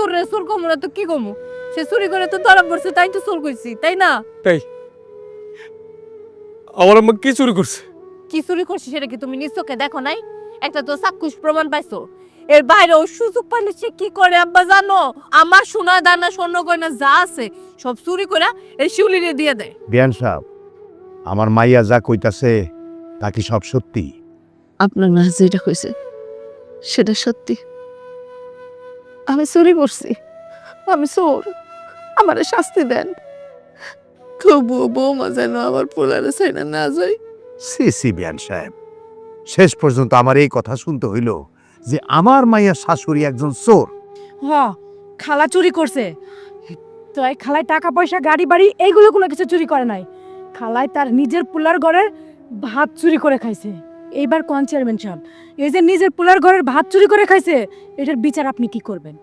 সোর রে সোর কমু না তো কি কমু? সে চুরি করে তো ধরা পড়ছে, তাই তো সোর কইছি, তাই না? তাই আমার আম্মা কি চুরি করছে? কি চুরি করছি সেটা কি তুমি নিজ চোখে দেখো নাই? একটা তো চাক্ষুষ প্রমাণ পাইছো। এর বাইরেও সুযোগ পাইলে সে কি করে আব্বা জানো? আমার সোনা দানা স্বর্ণ গয়না যা আছে সব চুরি করে এই শিউলিরে দিয়ে দেয়। বিয়ান সাহেব, আমার মাইয়া যা কইতাছে তা কি সব সত্যি? আপনার না যেটা কইছে সেটা সত্যি। আমি চুরি করছি, আমি চোর, আমারে শাস্তি দেন। তবুও বৌমা যেন আমার পোলারে চাইনা না যায়। সি সি বিয়ান সাহেব, শেষ পর্যন্ত আমার এই কথা শুনতে হইল যে আমার মাইয়া শাশুড়ি একজন চোর। হ, খালা চুরি করছে। তো এই খালায় টাকা পয়সা গাড়ি বাড়ি এইগুলো কোনো কিছু চুরি করে নাই। খালায় তার নিজের পুলার ঘরের ভাত চুরি করে খাইছে। এইবার কোন চেয়ারম্যান সাহেব, এই যে নিজের পুলার ঘরের ভাত চুরি করে খাইছে, এটার বিচার আপনি কি করবেন?